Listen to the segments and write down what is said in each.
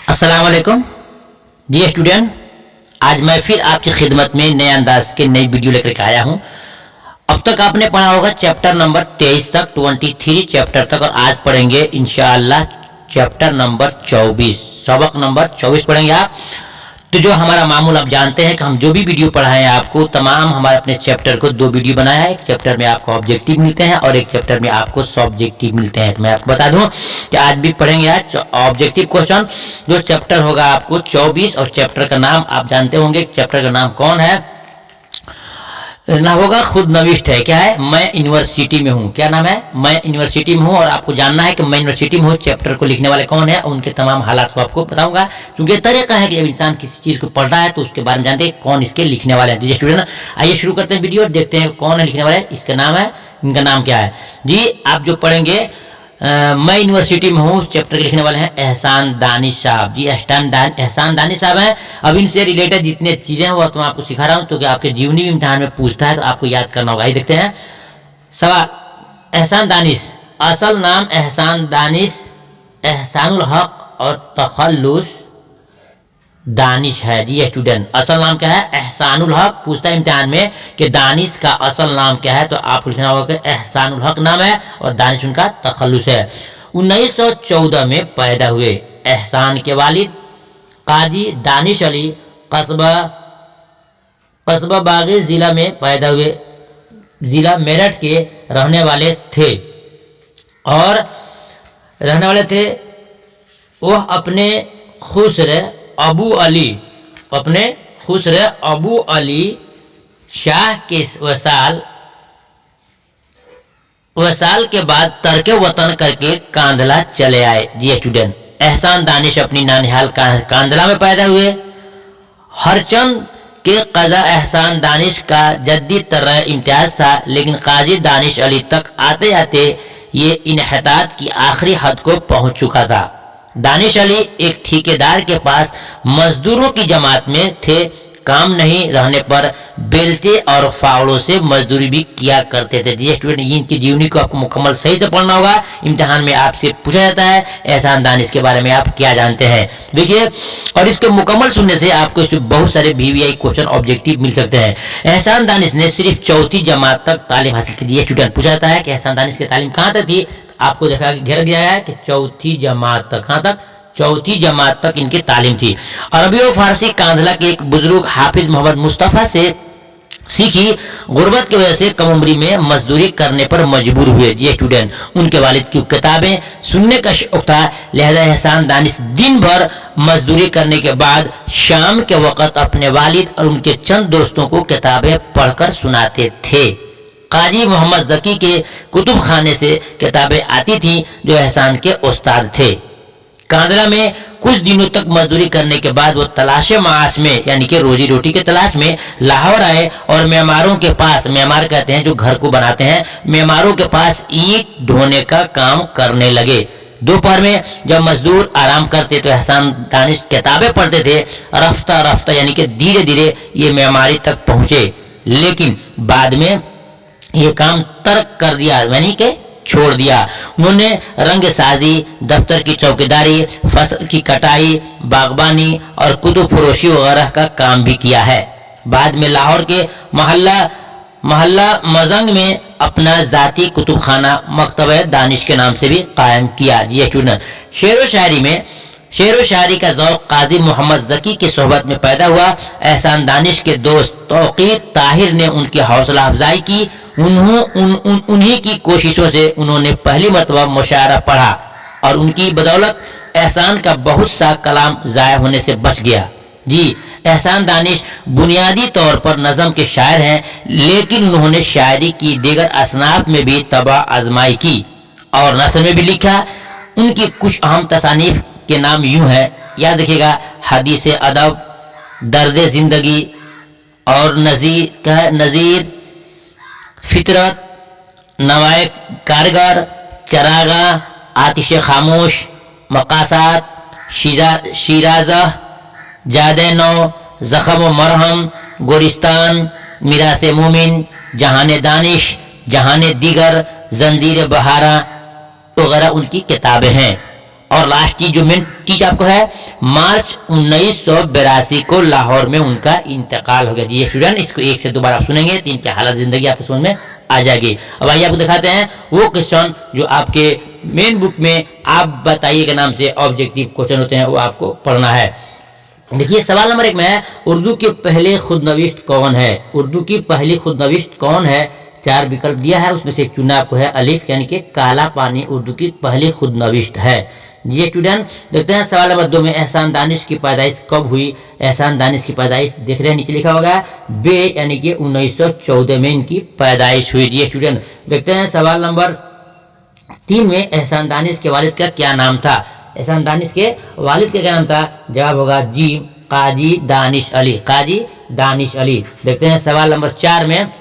अस्सलाम वालेकुम जी स्टूडेंट, आज मैं फिर आपकी खिदमत में नए अंदाज के नई वीडियो लेकर के आया हूँ। अब तक आपने पढ़ा होगा चैप्टर नंबर 23 तक, 23 चैप्टर तक, और आज पढ़ेंगे इंशाअल्लाह चैप्टर नंबर 24, सबक नंबर 24 पढ़ेंगे आप। तो जो हमारा मामूल आप जानते हैं कि हम जो भी वीडियो पढ़ाएं आपको, तमाम हमारे अपने चैप्टर को दो वीडियो बनाया है। एक चैप्टर में आपको ऑब्जेक्टिव मिलते हैं और एक चैप्टर में आपको सब्जेक्टिव मिलते हैं। तो मैं आपको बता दूं कि आज भी पढ़ेंगे आज ऑब्जेक्टिव क्वेश्चन, जो चैप्टर होगा आपको 24, और चैप्टर का नाम आप जानते होंगे। चैप्टर का नाम कौन है ना होगा, खुद नविष्ट है। क्या है? मैं यूनिवर्सिटी में हूँ। क्या नाम है? मैं यूनिवर्सिटी में हूँ। और आपको जानना है कि मैं यूनिवर्सिटी में हूँ, चैप्टर को लिखने वाले कौन है, उनके तमाम हालात को आपको बताऊंगा। क्योंकि तरीका है कि जब इंसान किसी चीज को पढ़ रहा है तो उसके बारे में जानते हैं कौन इसके लिखने वाले हैं। स्टूडेंट, आइए शुरू करते हैं वीडियो, देखते हैं कौन है लिखने वाले। इसका नाम है, इनका नाम क्या है जी। आप जो पढ़ेंगे मैं यूनिवर्सिटी में हूँ, चैप्टर के लिखने वाले हैं एहसान दानिश साहब जी। एहसान दानिश साहब हैं। अब इनसे रिलेटेड जितने चीजें हैं वो तो मैं आपको सिखा रहा हूँ, तो कि आपके जीवनी भी इम्तिहान में पूछता है तो आपको याद करना होगा। देखते हैं सवाल। एहसान दानिश, असल नाम एहसान दानिश एहसानुल हक और तखल्लुस दानिश है जी। स्टूडेंट, असल नाम क्या है? एहसानुल हक। पूछता है इम्तिहान में कि दानिश का असल नाम क्या है, तो आपको लिखना होगा कि एहसानुल हक नाम है और दानिश उनका तखल्लुस है। 1914 में पैदा हुए। एहसान के वालिद काजी दानिश अली कस्बा बागी जिला में पैदा हुए, जिला मेरठ के रहने वाले थे। और रहने वाले थे वह अपने खुसरे अबू अली शाह के वसाल के बाद तर्क वतन करके कांदला चले आए जी। स्टूडेंट, एहसान दानिश अपनी नानिहाल कांदला में पैदा हुए। हरचंद के कज़ा एहसान दानिश का जद्दी तरह इम्तियाज था, लेकिन काजी दानिश अली तक आते आते ये इन्हतात की आखिरी हद को पहुंच चुका था। दानिश अली एक ठेकेदार के पास मजदूरों की जमात में थे। काम नहीं रहने पर बेलते और फावड़ों से मजदूरी भी किया करते थे। ये स्टूडेंट, इनकी जीवनी को आपको मुकम्मल सही से पढ़ना होगा। इम्तिहान में आपसे पूछा जाता है एहसान दानिश के बारे में आप क्या जानते हैं, देखिए। और इसको मुकम्मल सुनने से आपको इसमें बहुत सारे VVI क्वेश्चन ऑब्जेक्टिव मिल सकते हैं। एहसान दानिश ने सिर्फ 4वीं जमात तक तालीम हासिल की। ये स्टूडेंट, पूछा जाता है कि एहसान दानिश की तालीम कहाँ तक थी, आपको देखा घेर दिया है कि 4वीं जमात तक। कहाँ तक? 4वीं जमात तक इनकी तालीम थी। अरबी और फारसी कांधला के एक बुजुर्ग हाफिज मोहम्मद मुस्तफ़ा से सीखी। गुर्बत की वजह से कम उम्री में मजदूरी करने पर मजबूर हुए। ये स्टूडेंट, उनके वालिद की किताबें सुनने का शौक था, लिहाजा एहसान दानिश दिन भर मजदूरी करने के बाद शाम के वक्त अपने वालिद और उनके चंद दोस्तों को किताबें पढ़कर सुनाते थे। काजी मोहम्मद जकी के कुतुब खाने से किताबें आती थीं, जो एहसान के उस्ताद थे। कांदला में कुछ दिनों तक मजदूरी करने के बाद वो तलाश माश में, यानी कि रोजी रोटी के तलाश में लाहौर आए और मेमारों के पास, मेमार कहते हैं जो घर को बनाते हैं, मेमारों के पास ईंट ढोने का काम करने लगे। दोपहर में जब मजदूर आराम करते तो एहसान दानिश किताबें पढ़ते थे। रफ्ता रफ्ता यानी कि धीरे धीरे ये मेमारी तक पहुंचे, लेकिन बाद में ये काम तर्क कर दिया, यानी कि छोड़ दिया। उन्होंने रंग साजी, दफ्तर की चौकीदारी, फसल की कटाई, बागबानी और कुतुब फरोशी वगैरह का काम भी किया है। बाद में लाहौर के मोहल्ला मजंग में अपना जाती कुतुब खाना मकतब दानिश के नाम से भी कायम किया। ये स्टूडेंट, शेर व शायरी का ज़ौक़ काजी मोहम्मद जकी की सोहबत में पैदा हुआ। एहसान दानिश के दोस्त तौक़ीर ताहिर ने उनकी हौसला अफजाई की। उन्हीं की कोशिशों से उन्होंने पहली मरतबा मुशायरा पढ़ा और उनकी बदौलत एहसान का बहुत सा कलाम ज़ाया होने से बच गया जी। एहसान दानिश बुनियादी तौर पर नज़म के शायर हैं, लेकिन उन्होंने शायरी की दीगर असनाफ में भी तबाह आजमाई की और नस्र में भी लिखा। उनकी कुछ अहम तसानीफ के नाम यूं है, याद रखिएगा, हदीस अदब, दर्द जिंदगी और नज़ीर, फितरत, नवाए कारगर, चरागा, आतिश खामोश, मकासात, शिराजा, जादे नौ, जख्म व मरहम, गोरिस्तान, मिरास मोमिन, जहान दानिश, जहान दीगर, जंजीर बहारा वगैरह उनकी किताबें हैं। और लास्ट चीज जो मेन चीज आपको है, मार्च 1982 को लाहौर में उनका इंतकाल हो गया। जी स्टूडेंट, इसको एक से दो बार आप सुनेंगे तो इनकी हालत जिंदगी आपको समझ में आ जाएगी। अब आइए आपको दिखाते हैं वो क्वेश्चन जो आपके मेन बुक में आप बताइए के नाम से ऑब्जेक्टिव क्वेश्चन होते हैं, वो आपको पढ़ना है। देखिए सवाल नंबर 1 में है, उर्दू के पहले खुदनविश्त कौन है? उर्दू की पहली खुदनविश्त कौन है? 4 विकल्प दिया है, उसमें से एक चुनना आपको है। अलिफ यानी कि काला पानी उर्दू की पहली खुदनविश्त है। जी स्टूडेंट, देखते हैं सवाल नंबर 2 में, एहसान दानिश की पैदाइश कब हुई? एहसान दानिश की पैदाइश देख रहे हैं नीचे लिखा होगा बे, यानी कि 1914 में इनकी पैदाइश हुई। जी स्टूडेंट, देखते हैं सवाल नंबर 3 में, एहसान दानिश के वालिद का क्या नाम था? एहसान दानिश के वालिद का क्या नाम था? जवाब होगा जी काजी दानिश अली, काजी दानिश अली। देखते हैं सवाल नंबर 4 में,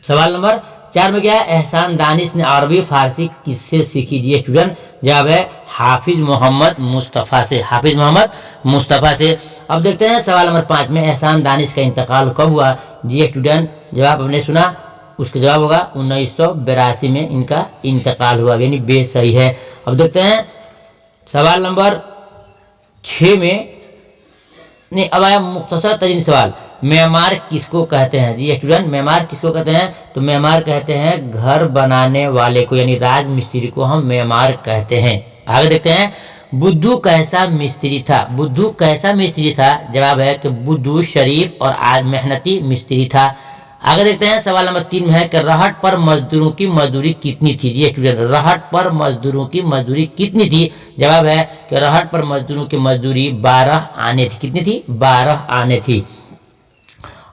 सवाल नंबर 4 में क्या है, एहसान दानिश ने अरबी फारसी किससे सीखी? जी स्टूडेंट, जवाब है हाफिज मोहम्मद मुस्तफ़ा से, हाफिज मोहम्मद मुस्तफ़ा से। अब देखते हैं सवाल नंबर 5 में, एहसान दानिश का इंतकाल कब हुआ? जी स्टूडेंट, जवाब हमने सुना, उसका जवाब होगा 1982 में इनका इंतकाल हुआ, यानी बे सही है। अब देखते हैं सवाल नंबर 6 में, नहीं अब आया मुख्तसर तरीन सवाल, मेमार किसको कहते हैं? जी स्टूडेंट, मेमार किसको कहते हैं? तो मेमार कहते हैं घर बनाने वाले को, यानी राज मिस्त्री को हम मेमार कहते हैं। आगे देखते हैं, बुद्धू कैसा मिस्त्री था? बुद्धू कैसा मिस्त्री था? जवाब है कि बुद्धू शरीफ और आज मेहनती मिस्त्री था। आगे देखते हैं सवाल नंबर 3 में है कि रहट पर मजदूरों की मजदूरी कितनी थी? जी स्टूडेंट, रहट पर मजदूरों की मजदूरी कितनी थी? जवाब है कि रहट पर मजदूरों की मजदूरी 12 आने थी। कितनी थी? 12 आने थी।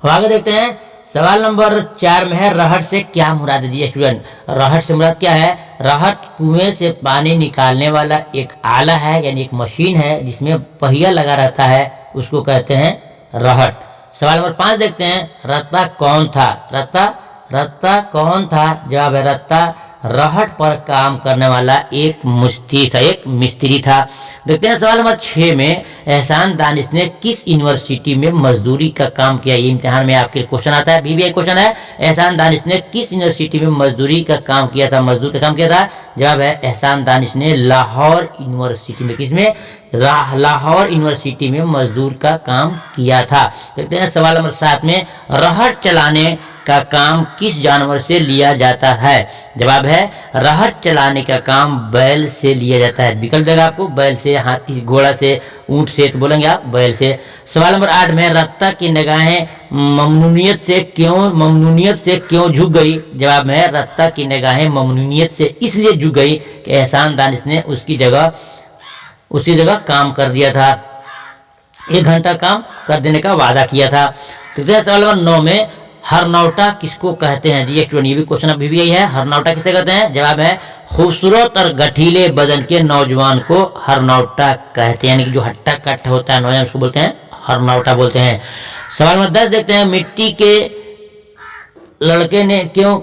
अब आगे देखते हैं सवाल नंबर 4 में है, रहट से क्या मुराद है? जी स्टूडेंट, रहट से मुराद क्या है? रहट कुएं से पानी निकालने वाला एक आला है, यानी एक मशीन है जिसमें पहिया लगा रहता है, उसको कहते हैं रहट। सवाल नंबर 5 देखते हैं, रत्ता कौन था? रत्ता कौन था? जवाब है रत्ता रहट पर काम करने वाला एक मिस्त्री था। देखते हैं सवाल नंबर 6 में, एहसान दानिश ने किस यूनिवर्सिटी में मजदूरी का काम किया? ये इम्तिहान में आपके क्वेश्चन आता है, बीबीआई क्वेश्चन है, एहसान दानिश ने किस यूनिवर्सिटी में मजदूरी का काम किया था, मजदूर का काम किया था? जवाब है एहसान दानिश ने लाहौर यूनिवर्सिटी में, किसमें? लाहौर यूनिवर्सिटी में मजदूर का काम किया था। देखते हैं सवाल नंबर 7 में, रहट चलाने का काम किस जानवर से लिया जाता है? जवाब है रहट चलाने का काम बैल से लिया जाता है। विकल्प देगा आपको, बैल से, हाथी, घोड़ा से, ऊंट से, तो बोलेंगे आप बैल से। सवाल नंबर 8 में, रत्ता की निगाहें ममनूनियत से क्यों झुक गई? जवाब है रत्ता की निगाहें ममनूनियत से इसलिए झुक गई कि एहसान दानिश ने उसी जगह काम कर दिया था, 1 घंटा काम कर देने का वादा किया था। तो सवाल नंबर 9 में, हरनौटा किसको कहते हैं? जी स्टूडेंट, ये भी क्वेश्चन अभी भी यही है, हरनौटा किसे कहते हैं? जवाब है खूबसूरत और गठीले बदन के नौजवान को हरनौटा कहते हैं, यानी कि जो हट्टा कट्टा होता है नौजवान, उसको बोलते हैं हरनौटा बोलते हैं। सवाल नंबर 10 देखते हैं, मिट्टी के लड़के ने क्यों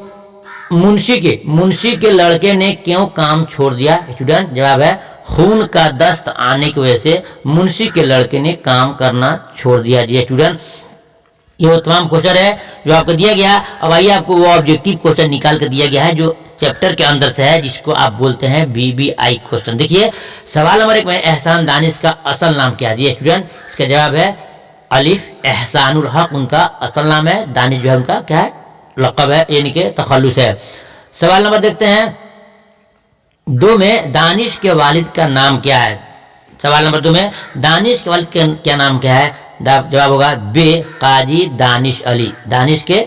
मुंशी के लड़के ने क्यों काम छोड़ दिया? स्टूडेंट, जवाब है खून का दस्त आने की वजह से मुंशी के लड़के ने काम करना छोड़ दिया। जी स्टूडेंट, ये वो तमाम क्वेश्चन है जो आपको दिया गया। अब आइए आपको वो ऑब्जेक्टिव क्वेश्चन निकाल कर दिया गया है जो चैप्टर के अंदर से है, जिसको आप बोलते हैं बीबीआई क्वेश्चन। देखिए सवाल नंबर 1 में, एहसान दानिश का असल नाम क्या है? जी स्टूडेंट, इसका जवाब है अलिफ एहसानुल हक उनका असल नाम है, दानिश जो है उनका क्या है? लक़ब है, यानी कि तखल्लुस है। सवाल नंबर देखते हैं 2 में, दानिश के वालिद का नाम क्या है? सवाल नंबर 2 में, दानिश के वालिद का क्या नाम क्या है? जवाब होगा बे काजी दानिश अली, दानिश के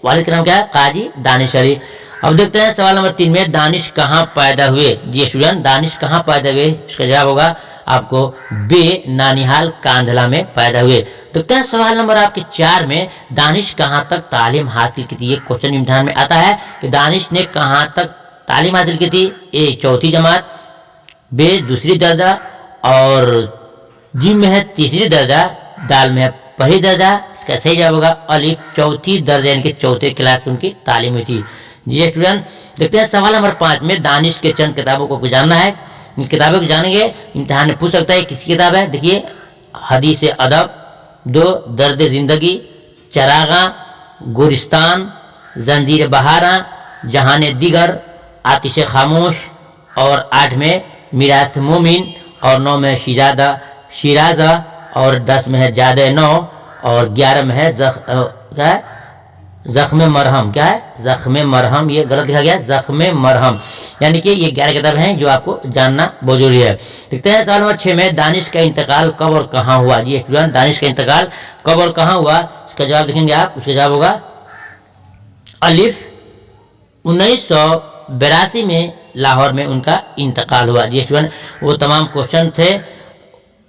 वालिद का नाम क्या है? काजी दानिश अली। अब देखते हैं सवाल नंबर 3 में, दानिश कहाँ पैदा हुए? जी स्टूडेंट, दानिश कहाँ पैदा हुए? इसका जवाब होगा आपको बे नानिहाल कांधला में पैदा हुए। देखते हैं सवाल नंबर आपके 4 में, दानिश कहाँ तक तालीम हासिल की थी? ये क्वेश्चन इम्तिहान में आता है कि दानिश ने कहाँ तक तालीम हासिल की थी? ए 4वीं जमात, बे 2री दर्जा, और जिम में है 3री दर्जा, दाल में है 1ली दर्जा। इसका सही जवाब होगा अलिफ 4वीं दर्जा, यानी कि 4थे क्लास उनकी तालीम हुई थी। जी स्टूडेंट, देखते हैं सवाल नंबर 5 में, दानिश के चंद किताबों को जानना है। इन किताबों को जानेंगे, इम्तिहान में पूछ सकता है किसकी किताब है। देखिए, हदीस अदब, 2 दर्द जिंदगी, चरागा, गुरिस्तान, जंजीर बहारा, जहान दिगर, आतिश खामोश, और 8 में میراث مومن اور 9 میں شیرازہ اور 10 میں ہے جاد نو اور 11 میں ہے زخم مرہم. کیا ہے؟ زخم مرہم. یہ غلط لکھا گیا زخم مرہم. یعنی کہ یہ 11 کتاب ہیں جو آپ کو جاننا بہت ضروری ہے. دیکھتے ہیں سوال نمبر 6 میں دانش کا انتقال کب اور کہاں ہوا. جی اسٹوڈنٹ دانش کا انتقال کب اور کہاں ہوا اس کا جواب دیکھیں گے آپ. اس کا جواب ہوگا الف 1982 میں لاہور میں ان کا انتقال ہوا. جی اسٹوڈنٹ وہ تمام کوشچن تھے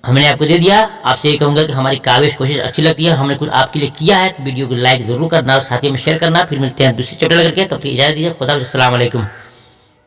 ہم نے آپ کو دے دیا. آپ سے یہ کہوں گا کہ ہماری کاوش کوشش اچھی لگتی ہے اور ہم نے کچھ آپ کے لیے کیا ہے. ویڈیو کو لائک ضرور کرنا اور ساتھی میں شیئر کرنا. پھر ملتے ہیں دوسری چیپٹر لے کر کے. تب تک اجازت دیجیے. خدا حافظ. السلام علیکم.